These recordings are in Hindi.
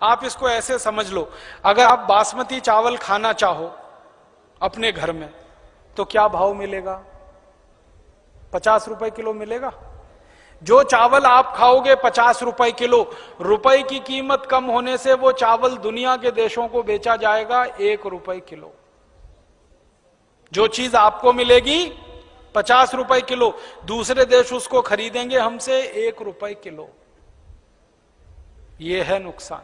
आप इसको ऐसे समझ लो, अगर आप बासमती चावल खाना चाहो अपने घर में तो क्या भाव मिलेगा? 50 रुपए किलो मिलेगा। जो चावल आप खाओगे 50 रुपए किलो, रुपए की कीमत कम होने से वो चावल दुनिया के देशों को बेचा जाएगा 1 रुपए किलो। जो चीज आपको मिलेगी 50 रुपए किलो, दूसरे देश उसको खरीदेंगे हमसे 1 रुपए किलो। यह है नुकसान।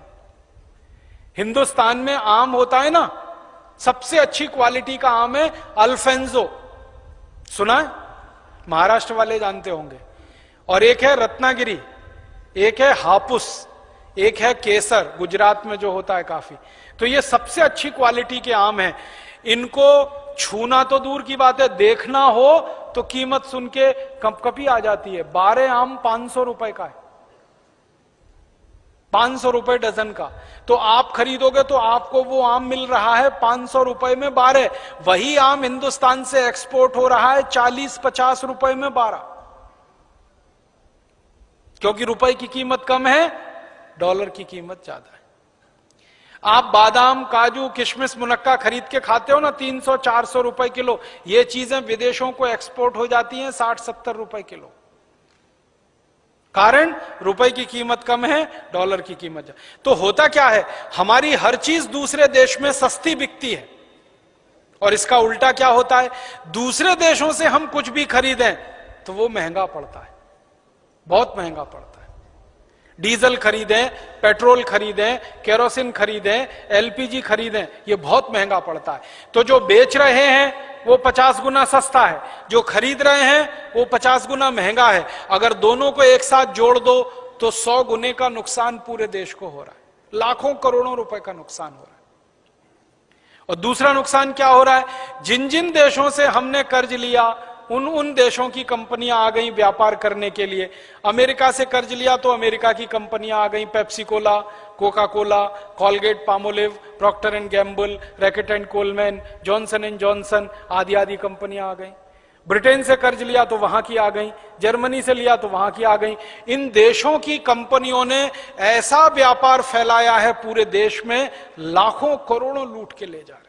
हिंदुस्तान में आम होता है ना, सबसे अच्छी क्वालिटी का आम है अल्फेंजो, सुना है? महाराष्ट्र वाले जानते होंगे। और एक है रत्नागिरी, एक है हापुस, एक है केसर, गुजरात में जो होता है काफी। तो ये सबसे अच्छी क्वालिटी के आम हैं। इनको छूना तो दूर की बात है, देखना हो तो कीमत सुन के कंपकपी आ जाती है। 12 आम 500 रुपए का है, 500 रुपए डजन का। तो आप खरीदोगे तो आपको वो आम मिल रहा है 500 रुपए में 12। वही आम हिंदुस्तान से एक्सपोर्ट हो रहा है 40-50 रुपए में 12, क्योंकि रुपए की कीमत कम है, डॉलर की कीमत ज्यादा है। आप बादाम, काजू, किशमिश, मुनक्का खरीद के खाते हो ना 300-400 रुपए किलो, ये चीजें विदेशों को एक्सपोर्ट हो जाती हैं 60-70 रुपए किलो। कारण रुपए की कीमत कम है, डॉलर की कीमत ज्यादा। तो होता क्या है, हमारी हर चीज दूसरे देश में सस्ती बिकती है, और इसका उल्टा क्या होता है, दूसरे देशों से हम कुछ भी खरीदें तो वो महंगा पड़ता है, बहुत महंगा पड़ता है। डीजल खरीदें, पेट्रोल खरीदें, केरोसिन खरीदें, एलपीजी खरीदें, ये बहुत महंगा पड़ता है। तो जो बेच रहे हैं वो 50 गुना सस्ता है, जो खरीद रहे हैं वो 50 गुना महंगा है। अगर दोनों को एक साथ जोड़ दो तो 100 गुने का नुकसान पूरे देश को हो रहा है, लाखों करोड़ों रुपए का नुकसान हो रहा है। और दूसरा नुकसान क्या हो रहा है, जिन जिन देशों से हमने कर्ज लिया उन देशों की कंपनियां आ गई व्यापार करने के लिए। अमेरिका से कर्ज लिया तो अमेरिका की कंपनियां आ गई, Pepsi Cola, Coca Cola, Colgate Palmolive, Procter and Gamble, Reckitt and Colman, Johnson and Johnson, आदि आदि कंपनियां आ गई। ब्रिटेन से कर्ज लिया तो वहां की आ गई, जर्मनी से लिया तो वहां की आ गई। इन देशों की कंपनियों ने ऐसा व्यापार फैलाया है पूरे देश में, लाखों करोड़ों लूट के ले जा रहे हैं।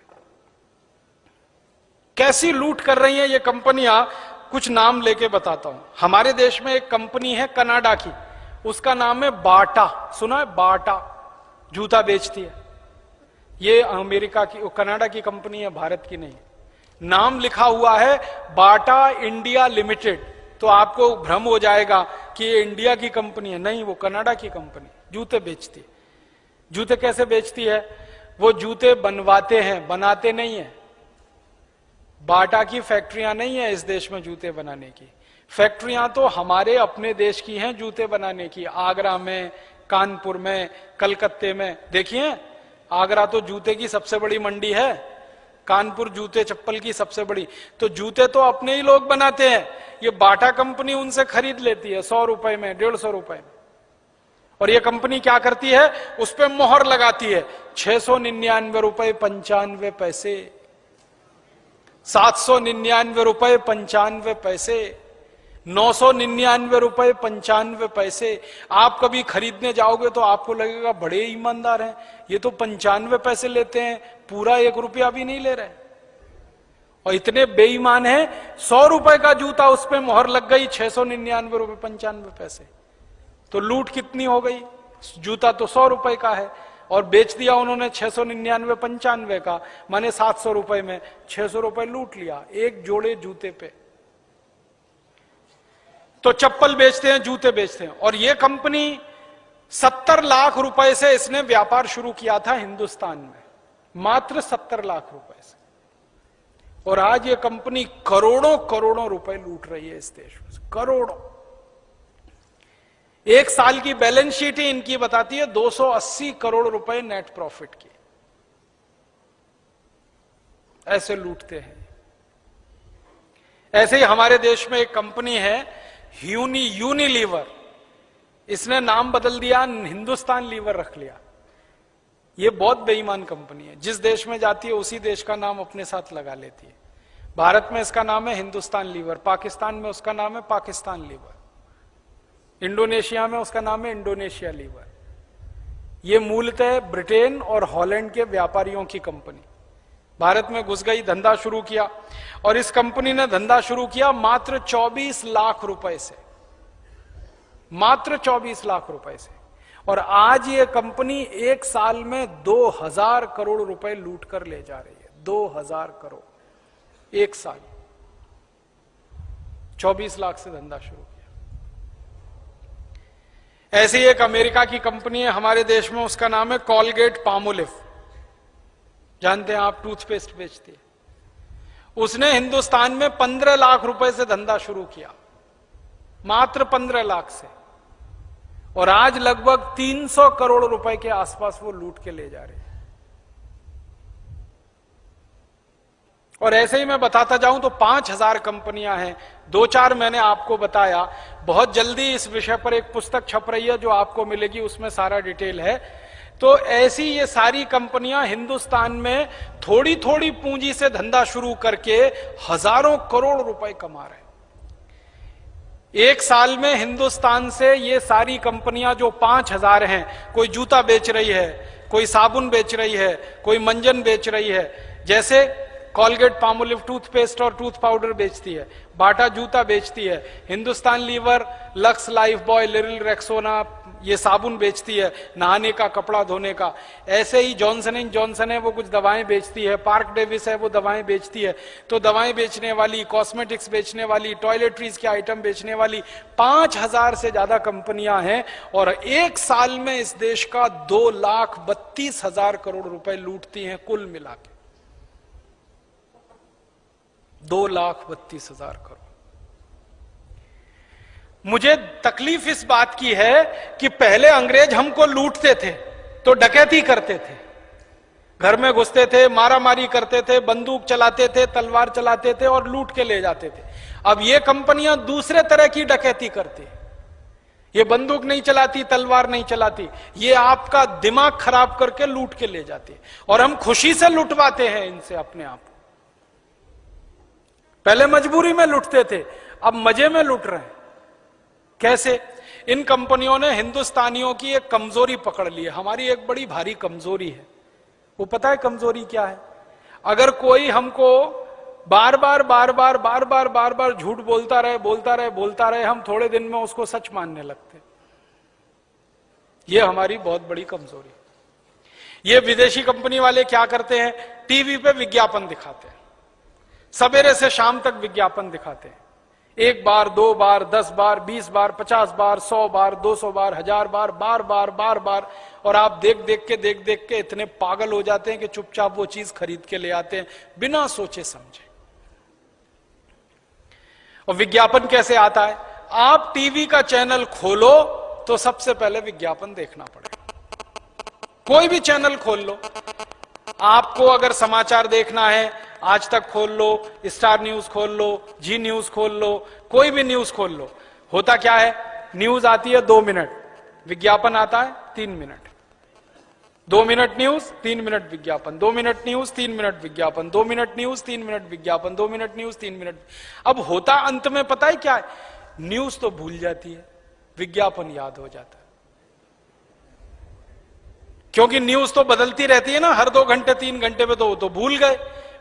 कैसी लूट कर रही हैं ये कंपनियां, कुछ नाम लेके बताता हूं। हमारे देश में एक कंपनी है कनाडा की, उसका नाम है बाटा, सुना है? बाटा जूता बेचती है। ये अमेरिका की, कनाडा की कंपनी है, भारत की नहीं। नाम लिखा हुआ है बाटा इंडिया लिमिटेड, तो आपको भ्रम हो जाएगा कि ये इंडिया की कंपनी है। नहीं, वो कनाडा की कंपनी, जूते बेचती है। जूते कैसे बेचती है? वो जूते बनवाते हैं, बनाते नहीं है। बाटा की फैक्ट्रियां नहीं है इस देश में जूते बनाने की, फैक्ट्रियां तो हमारे अपने देश की हैं जूते बनाने की। आगरा में, कानपुर में, कलकत्ते में। देखिए, आगरा तो जूते की सबसे बड़ी मंडी है, कानपुर जूते चप्पल की सबसे बड़ी। तो जूते तो अपने ही लोग बनाते हैं, ये बाटा कंपनी उनसे खरीद लेती है 100 रुपए में, 150 रुपए में। और ये कंपनी क्या करती है, उस पर मोहर लगाती है 699 रुपए 95 पैसे, 799 रुपए 95 पैसे, 999 रुपए 95 पैसे। आप कभी खरीदने जाओगे तो आपको लगेगा बड़े ईमानदार हैं, ये तो 95 पैसे लेते हैं, पूरा 1 रुपया भी नहीं ले रहे। और इतने बेईमान हैं, 100 रुपए का जूता उस पर मोहर लग गई 699 रुपए 95 पैसे। तो लूट कितनी हो गई, जूता तो 100 रुपए का है और बेच दिया उन्होंने 699 95 का, माने 700 रुपए में 600 रुपए लूट लिया एक जोड़े जूते पे। तो चप्पल बेचते हैं, जूते बेचते हैं। और ये कंपनी 70 लाख रुपए से इसने व्यापार शुरू किया था हिंदुस्तान में, मात्र 70 लाख रुपए से। और आज ये कंपनी करोड़ों करोड़ों रुपए लूट रही है इस देश में, करोड़ों। एक साल की बैलेंस शीट ही इनकी बताती है 280 करोड़ रुपए नेट प्रॉफिट की। ऐसे लूटते हैं। ऐसे ही हमारे देश में एक कंपनी है यूनिलीवर, इसने नाम बदल दिया, हिंदुस्तान लीवर रख लिया। यह बहुत बेईमान कंपनी है, जिस देश में जाती है उसी देश का नाम अपने साथ लगा लेती है। भारत में इसका नाम है हिंदुस्तान लीवर, पाकिस्तान में उसका नाम है पाकिस्तान लीवर, इंडोनेशिया में उसका नाम है इंडोनेशिया लीवर। ये मूलतः ब्रिटेन और हॉलैंड के व्यापारियों की कंपनी भारत में घुस गई, धंधा शुरू किया। और इस कंपनी ने धंधा शुरू किया मात्र 24 लाख रुपए से, मात्र 24 लाख रुपए से। और आज ये कंपनी एक साल में 2000 करोड़ रुपए लूट कर ले जा रही है। 2000 करोड़ एक साल, 24 लाख से धंधा शुरू किया। ऐसी एक अमेरिका की कंपनी है हमारे देश में, उसका नाम है कॉलगेट पामोलिव, जानते हैं आप, टूथपेस्ट बेचती है। उसने हिंदुस्तान में 15 लाख रुपए से धंधा शुरू किया, मात्र 15 लाख से, और आज लगभग 300 करोड़ रुपए के आसपास वो लूट के ले जा रहे हैं। और ऐसे ही मैं बताता जाऊं तो 5000 कंपनियां हैं। 2-4 मैंने आपको बताया। बहुत जल्दी इस विषय पर एक पुस्तक छप रही है जो आपको मिलेगी, उसमें सारा डिटेल है। तो ऐसी ये सारी कंपनियां हिंदुस्तान में थोड़ी थोड़ी पूंजी से धंधा शुरू करके हजारों करोड़ रुपए कमा रहे हैं। एक साल में हिंदुस्तान से ये सारी कंपनियां जो 5000 हैं, कोई जूता बेच रही है, कोई साबुन बेच रही है, कोई मंजन बेच रही है। जैसे कॉलगेट पामोलिव टूथपेस्ट और टूथ पाउडर बेचती है, बाटा जूता बेचती है, Hindustan Lever, Lux, Lifebuoy, Liril, Rexona ये साबुन बेचती है, नहाने का, कपड़ा धोने का। ऐसे ही जॉनसन एंड जॉनसन है, वो कुछ दवाएं बेचती है। पार्क डेविस है, वो दवाएं बेचती है। तो दवाएं बेचने वाली, कॉस्मेटिक्स बेचने वाली, टॉयलेटरीज के आइटम बेचने वाली 5000 से ज्यादा कंपनियां हैं। और एक साल में इस देश का 2,32,000 करोड़ रुपए लूटती हैं कुल मिला के। 2,32,000 करोड़। मुझे तकलीफ इस बात की है कि पहले अंग्रेज हमको लूटते थे तो डकैती करते थे, घर में घुसते थे, मारामारी करते थे, बंदूक चलाते थे, तलवार चलाते थे और लूट के ले जाते थे। अब ये कंपनियां दूसरे तरह की डकैती करती, ये बंदूक नहीं चलाती, तलवार नहीं चलाती, ये आपका दिमाग खराब करके लूट के ले जाती। और हम खुशी से लुटवाते हैं इनसे अपने आप। पहले मजबूरी में लुटते थे, अब मजे में लुट रहे हैं। कैसे? इन कंपनियों ने हिंदुस्तानियों की एक कमजोरी पकड़ ली है। हमारी एक बड़ी भारी कमजोरी है। वो पता है कमजोरी क्या है? अगर कोई हमको बार बार झूठ बोलता रहे, हम थोड़े दिन में उसको सच मानने लगते। ये हमारी बहुत बड़ी कमजोरी है। ये विदेशी कंपनी वाले क्या करते हैं? टीवी पे विज्ञापन दिखाते हैं, सवेरे से शाम तक विज्ञापन दिखाते हैं। 1 बार, 2 बार, 10 बार, 20 बार, 50 बार, 100 बार, 200 बार, 1000 बार, बार। और आप देख देख के इतने पागल हो जाते हैं कि चुपचाप वो चीज खरीद के ले आते हैं बिना सोचे समझे। और विज्ञापन कैसे आता है? आप टीवी का चैनल खोलो तो सबसे पहले विज्ञापन देखना पड़ेगा। कोई भी चैनल खोल लो, आपको अगर समाचार देखना है, आज तक खोल लो, स्टार न्यूज खोल लो, जी न्यूज खोल लो, कोई भी न्यूज खोल लो। होता क्या है? न्यूज आती है 2 मिनट, विज्ञापन आता है 3 मिनट। 2 मिनट न्यूज, 3 मिनट विज्ञापन, 2 मिनट न्यूज, 3 मिनट विज्ञापन, 2 मिनट न्यूज, 3 मिनट विज्ञापन, 2 मिनट न्यूज, 3 मिनट। अब होता अंत में पता है क्या है? न्यूज तो भूल जाती है, विज्ञापन याद हो जाता है। क्योंकि न्यूज तो बदलती रहती है ना, हर 2 घंटे 3 घंटे में तो भूल गए।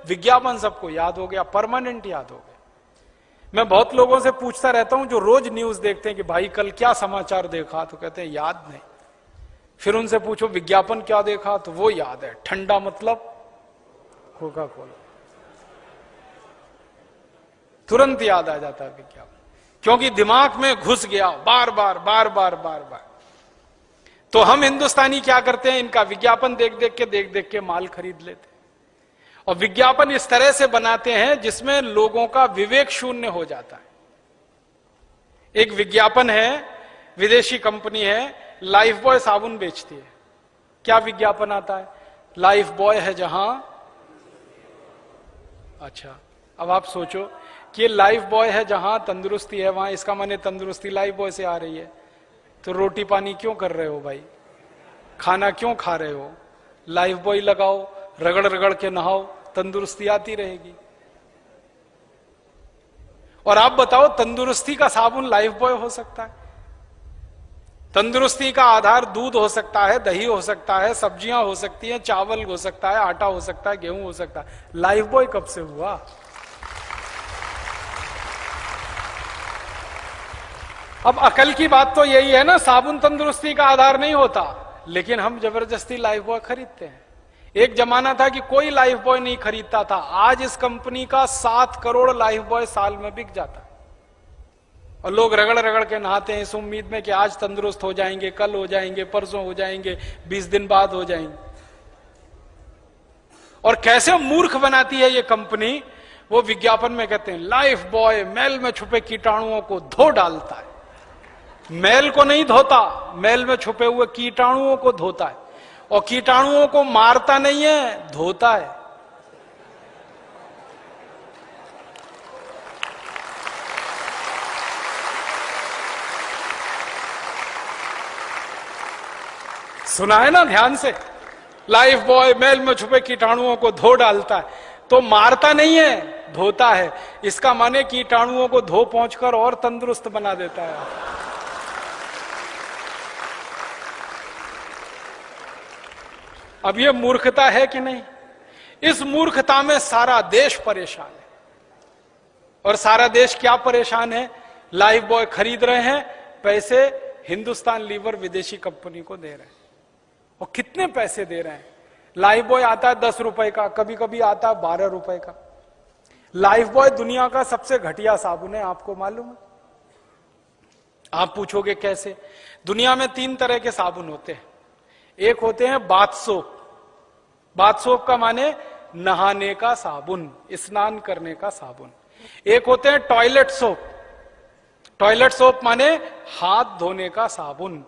विज्ञापन सबको याद हो गया, परमानेंट याद हो गया। मैं बहुत लोगों से पूछता रहता हूं जो रोज न्यूज देखते हैं कि भाई कल क्या समाचार देखा, तो कहते हैं याद नहीं। फिर उनसे पूछो विज्ञापन क्या देखा, तो वो याद है, ठंडा मतलब कोका कोला, तुरंत याद आ जाता है विज्ञापन, क्योंकि दिमाग में घुस गया बार बार। तो हम हिंदुस्तानी क्या करते हैं? इनका विज्ञापन देख देख के माल खरीद लेते हैं। और विज्ञापन इस तरह से बनाते हैं जिसमें लोगों का विवेक शून्य हो जाता है। एक विज्ञापन है, विदेशी कंपनी है, लाइफ बॉय साबुन बेचती है। क्या विज्ञापन आता है? लाइफ बॉय है जहां, अच्छा अब आप सोचो कि लाइफ बॉय है जहां तंदुरुस्ती है वहां, इसका माने तंदुरुस्ती लाइफ बॉय से आ रही है। तो रोटी पानी क्यों कर रहे हो भाई? खाना क्यों खा रहे हो? लाइफ बॉय लगाओ, रगड़ के नहाओ, तंदुरुस्ती आती रहेगी। और आप बताओ, तंदुरुस्ती का साबुन लाइफ बॉय हो सकता है? तंदुरुस्ती का आधार दूध हो सकता है, दही हो सकता है, सब्जियां हो सकती हैं, चावल हो सकता है, आटा हो सकता है, गेहूं हो सकता है। लाइफ बॉय कब से हुआ? अब अकल की बात तो यही है ना, साबुन तंदुरुस्ती का आधार नहीं होता, लेकिन हम जबरदस्ती लाइफ बॉय खरीदते हैं। एक जमाना था कि कोई लाइफ बॉय नहीं खरीदता था, आज इस कंपनी का 7 करोड़ लाइफ बॉय साल में बिक जाता है। और लोग रगड़ रगड़ के नहाते हैं इस उम्मीद में कि आज तंदुरुस्त हो जाएंगे, कल हो जाएंगे, परसों हो जाएंगे, 20 दिन बाद हो जाएंगे। और कैसे मूर्ख बनाती है ये कंपनी, वो विज्ञापन में कहते हैं लाइफ बॉय मैल में छुपे कीटाणुओं को धो डालता है। मैल को नहीं धोता, मैल में छुपे हुए कीटाणुओं को धोता है। और कीटाणुओं को मारता नहीं है, धोता है। सुना है ना ध्यान से, लाइफ बॉय मैल में छुपे कीटाणुओं को धो डालता है, तो मारता नहीं है, धोता है। इसका माने कीटाणुओं को धो पहुंचकर और तंदुरुस्त बना देता है। अब ये मूर्खता है कि नहीं? इस मूर्खता में सारा देश परेशान है। और सारा देश क्या परेशान है? लाइफ बॉय खरीद रहे हैं, पैसे हिंदुस्तान लीवर विदेशी कंपनी को दे रहे हैं। और कितने पैसे दे रहे हैं? लाइफ बॉय आता है 10 रुपए का, कभी कभी आता है 12 रुपए का। लाइफ बॉय दुनिया का सबसे घटिया साबुन है, आपको मालूम है? आप पूछोगे कैसे? दुनिया में 3 तरह के साबुन होते हैं। एक होते हैं बाथ सोप। बाथ सोप का माने नहाने का साबुन, स्नान करने का साबुन। एक होते हैं टॉयलेट सोप। टॉयलेट सोप माने हाथ धोने का साबुन,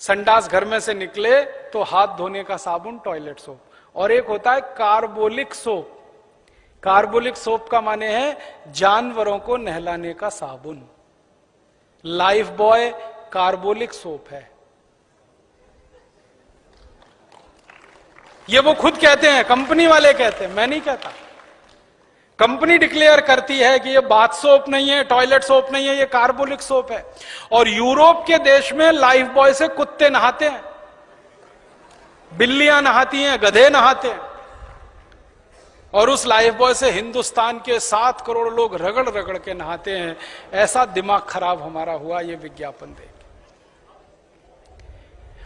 संडास घर में से निकले तो हाथ धोने का साबुन, टॉयलेट सोप। और एक होता है कार्बोलिक सोप। कार्बोलिक सोप का माने है जानवरों को नहलाने का साबुन। लाइफ बॉय कार्बोलिक सोप है। ये वो खुद कहते हैं, कंपनी वाले कहते हैं, मैं नहीं कहता। कंपनी डिक्लेयर करती है कि ये बाथ सोप नहीं है, टॉयलेट सोप नहीं है, ये कार्बोलिक सोप है। और यूरोप के देश में लाइफ बॉय से कुत्ते नहाते हैं, बिल्लियां नहाती हैं, गधे नहाते हैं। और उस लाइफ बॉय से हिंदुस्तान के 7 करोड़ लोग रगड़ रगड़ के नहाते हैं। ऐसा दिमाग खराब हमारा हुआ ये विज्ञापन देख।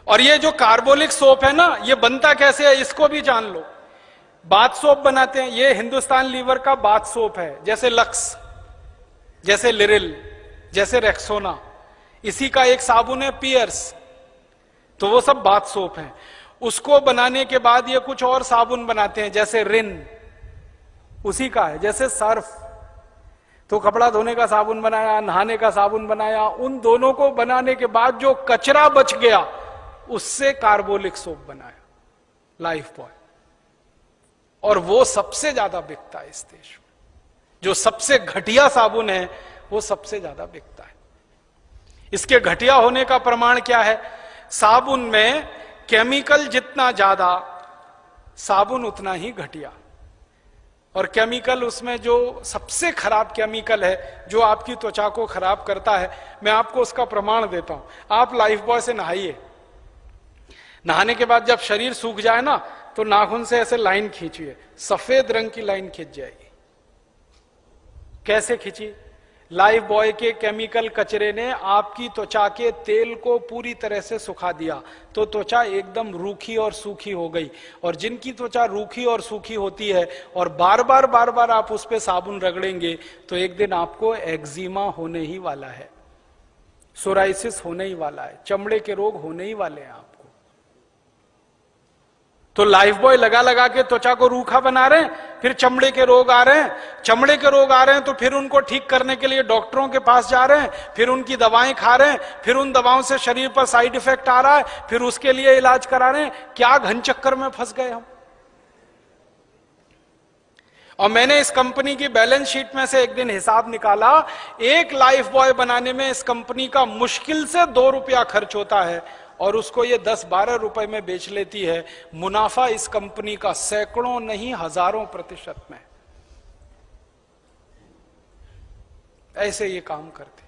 और ये जो कार्बोलिक सोप है ना, ये बनता कैसे है इसको भी जान लो। बाथ सोप बनाते हैं, ये हिंदुस्तान लीवर का बाथ सोप है, जैसे लक्स, जैसे लिरिल, जैसे रेक्सोना। इसी का एक साबुन है पियर्स, तो वो सब बाथ सोप है। उसको बनाने के बाद ये कुछ और साबुन बनाते हैं, जैसे रिन, उसी का है, जैसे सर्फ। तो कपड़ा धोने का साबुन बनाया, नहाने का साबुन बनाया। उन दोनों को बनाने के बाद जो कचरा बच गया, उससे कार्बोलिक सोप बनाया लाइफ बॉय। और वो सबसे ज्यादा बिकता है इस देश में। जो सबसे घटिया साबुन है वो सबसे ज्यादा बिकता है। इसके घटिया होने का प्रमाण क्या है? साबुन में केमिकल जितना ज्यादा, साबुन उतना ही घटिया। और केमिकल, उसमें जो सबसे खराब केमिकल है जो आपकी त्वचा को खराब करता है, मैं आपको उसका प्रमाण देता हूं। आप लाइफ बॉय से नहाइए, नहाने के बाद जब शरीर सूख जाए ना, तो नाखून से ऐसे लाइन खींचिए, सफेद रंग की लाइन खींच जाएगी। कैसे खींची? लाइफ बॉय के केमिकल कचरे ने आपकी त्वचा के तेल को पूरी तरह से सुखा दिया, तो त्वचा एकदम रूखी और सूखी हो गई। और जिनकी त्वचा रूखी और सूखी होती है और बार बार आप उस पर साबुन रगड़ेंगे, तो एक दिन आपको एक्जिमा होने ही वाला है, सोराइसिस होने ही वाला है, चमड़े के रोग होने ही वाले हैं आपको। तो लाइफ बॉय लगा लगा के त्वचा को रूखा बना रहे हैं, फिर चमड़े के रोग आ रहे हैं। चमड़े के रोग आ रहे हैं तो फिर उनको ठीक करने के लिए डॉक्टरों के पास जा रहे हैं, फिर उनकी दवाएं खा रहे हैं, फिर उन दवाओं से शरीर पर साइड इफेक्ट आ रहा है, फिर उसके लिए इलाज करा रहे हैं। क्या घन चक्कर में फंस गए हम। और मैंने इस कंपनी की बैलेंस शीट में से एक दिन हिसाब निकाला, एक लाइफ बॉय बनाने में इस कंपनी का मुश्किल से 2 रुपया खर्च होता है, और उसको ये 10-12 रुपए में बेच लेती है। मुनाफा इस कंपनी का सैकड़ों नहीं हजारों % में। ऐसे ये काम करते।